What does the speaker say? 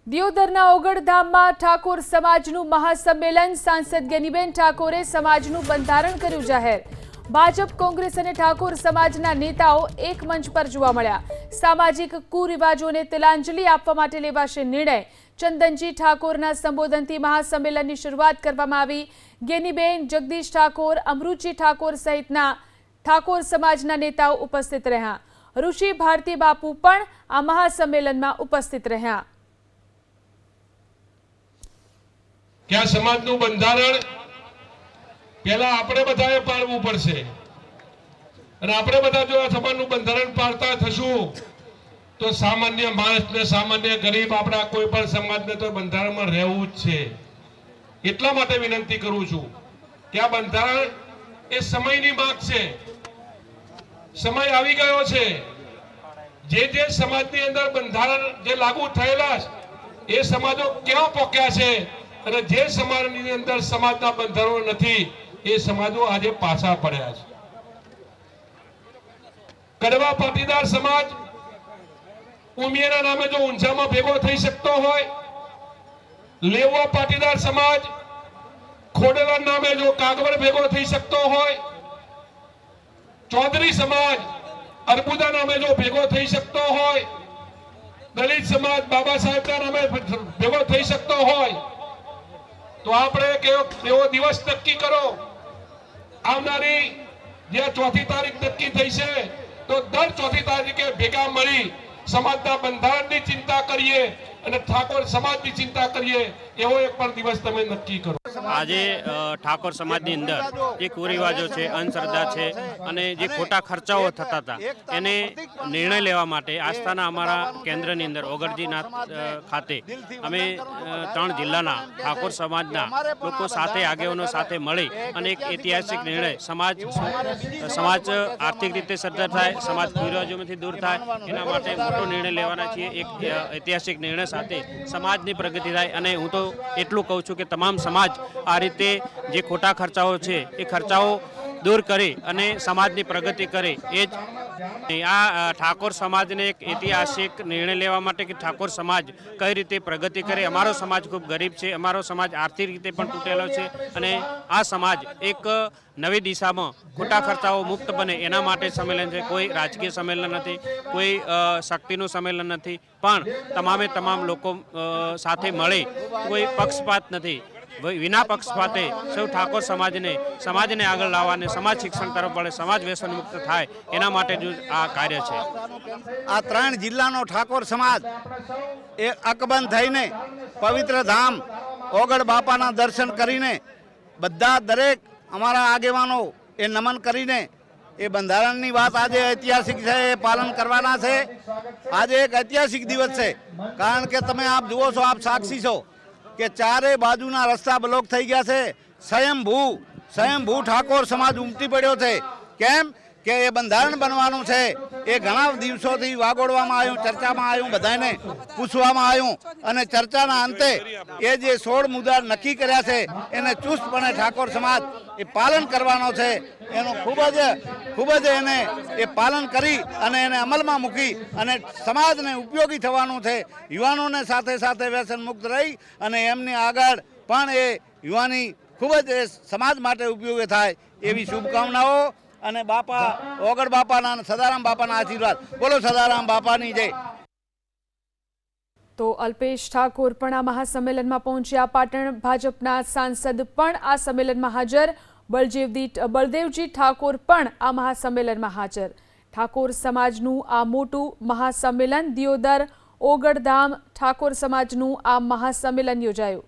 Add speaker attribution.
Speaker 1: દિયોદરના ઓગળધામમાં ઠાકોર સમાજનું મહાસંમેલન। સાંસદ ગેનીબેન ઠાકોરે સમાજનું બંધારણ કર્યું જાહેર। ભાજપ, કોંગ્રેસ અને ઠાકોર સમાજના નેતાઓ એક મંચ પર જોવા મળ્યા। સામાજિક કુરિવાજોને તિલાંજલિ આપવા માટે લેવાશે નિર્ણય। ચંદનજી ઠાકોરના સંબોધનથી મહાસંમેલનની શરૂઆત કરવામાં આવી। ગેનીબેન, જગદીશ ઠાકોર, અમૃતજી ઠાકોર સહિતના ઠાકોર સમાજના નેતાઓ ઉપસ્થિત રહ્યા। ઋષિ ભારતી બાપુ પણ આ મહાસંમેલનમાં ઉપસ્થિત રહ્યા।
Speaker 2: क्या समाजનું બંધારણ પહેલા આપણે બધાએ પાળવું પડશે અને આપણે બધા જો સમાજનું બંધારણ પાળતા થશું તો સામાન્ય માણસને, સામાન્ય ગરીબ, આપણા કોઈ પણ સમાજને તો બંધારણમાં રહેવું જ છે। એટલા માટે વિનંતી કરું છું કે આ બંધારણ એ સમયની માંગ છે। સમય આવી ગયો છે। જે સમાજની અંદર બંધારણ જે લાગુ થયેલા એ સમાજો ક્યાં પહોંચ્યા છે અને જે સમાજની અંદર સમાજના બંધારણો નથી એ સમાજો આજે પાછા પડ્યા છે। કડવા પાટીદાર સમાજ ઉમિયાના નામે જો ઊંઝામાં ભેગો થઈ શકતો હોય, લેવા પાટીદાર સમાજ ખોડેલા નામે જો કાગવડ ભેગો થઈ શકતો હોય, ચૌધરી સમાજ અર્બુદા નામે જો ભેગો થઈ શકતો હોય, દલિત સમાજ બાબા સાહેબના નામે ભેગો થઈ શકતો હોય, તો આપણે એવો દિવસ નક્કી કરો। આવનારી જે 4મી તારીખ નક્કી થઈ છે તો દર 4મી તારીખે ભેગા મળી સમાજના બંધારણની ચિંતા કરીએ અને ઠાકોર સમાજની ચિંતા કરીએ। એવો એક પણ દિવસ તમે નક્કી કરો।
Speaker 3: આજે ઠાકોર સમાજની અંદર જે કુરિવાજો છે, અંધશ્રદ્ધા છે અને જે ખોટા ખર્ચાઓ થતા હતા એને નિર્ણય લેવા માટે આસ્થાના અમારા કેન્દ્રની અંદર ઓગળજીનાથ ખાતે અમે 3 જિલ્લાના ઠાકોર સમાજના લોકો સાથે, આગેવાનો સાથે મળી અને એક ઐતિહાસિક નિર્ણય સમાજ આર્થિક રીતે સદ્ધર થાય, સમાજ કુરિવાજોમાંથી દૂર થાય એના માટે મોટો નિર્ણય લેવાના છીએ। એક ઐતિહાસિક નિર્ણય સાથે સમાજની પ્રગતિ થાય અને હું તો એટલું કહું છું કે તમામ સમાજ આ રીતે જે ખોટા ખર્ચાઓ છે એ ખર્ચાઓ દૂર કરી અને સમાજની પ્રગતિ કરે। એ જ આ ઠાકોર સમાજને એક ઐતિહાસિક નિર્ણય લેવા માટે કે ઠાકોર સમાજ કઈ રીતે પ્રગતિ કરે। અમારો સમાજ ખૂબ ગરીબ છે, અમારો સમાજ આર્થિક રીતે પણ તૂટેલો છે અને આ સમાજ એક નવી દિશામાં ખોટા ખર્ચાઓ મુક્ત બને એના માટે સંમેલન છે। કોઈ રાજકીય સંમેલન નથી, કોઈ શક્તિનું સંમેલન નથી, પણ તમામે તમામ લોકો સાથે મળી, કોઈ પક્ષપાત નથી, વિના પક્ષપાતે સૌ ઠાકોર સમાજને આગળ લાવવાને, સમાજ શિક્ષણ તરફ વળે, સમાજ વ્યસન મુક્ત થાય એના માટે જ આ કાર્ય છે।
Speaker 4: આ 3 જિલ્લાનો ઠાકોર સમાજ એ અકબંધ થઈને પવિત્ર ધામ ઓગળ બાપાના દર્શન કરીને બધા દરેક અમારા આગેવાનો એ નમન કરીને એ બંધારણની વાત આજે ઐતિહાસિક છે એ પાલન કરવાના છે। આજે એક ઐતિહાસિક દિવસ છે કારણ કે તમે આપ જુઓ છો, આપ સાક્ષી છો કે ચારે બાજુના રસ્તા બ્લોક થઈ ગયા છે। સ્વયંભૂ ઠાકોર સમાજ ઉમટી પડ્યો છે। કેમ કે એ બંધારણ બનવાનું છે એ ઘણા દિવસોથી વાગોડવામાં આવ્યું, ચર્ચામાં આવ્યું, બધાને પૂછવામાં આવ્યું અને ચર્ચાના અંતે એ જે 16 મુદ્દા નક્કી કર્યા છે એને ચુસ્તપણે ઠાકોર સમાજ એ પાલન કરવાનો છે। એનું ખૂબ જ એને એ પાલન કરી અને એને અમલમાં મૂકી અને સમાજને ઉપયોગી થવાનું છે। યુવાનોને સાથે સાથે વ્યસન મુક્ત રહી અને એમની આગળ પણ એ યુવાની ખૂબ જ સમાજ માટે ઉપયોગી થાય એવી શુભકામનાઓ અને બાપા ઓગળ બાપાના અને સદારામ બાપાના આશીર્વાદ। બોલો સદારામ બાપાની જય।
Speaker 1: તો અલ્પેશ ઠાકોર પણ આ મહાસંમેલનમાં પહોંચ્યા। પાટણ ભાજપના સાંસદ પણ આ સંમેલનમાં હાજર। બળદેવજી ઠાકોર પણ આ મહાસંમેલનમાં હાજર। ઠાકોર સમાજનું આ મોટું મહાસંમેલન, દિયોદર ઓગળધામ ઠાકોર સમાજનું આ મહાસંમેલન યોજાયું।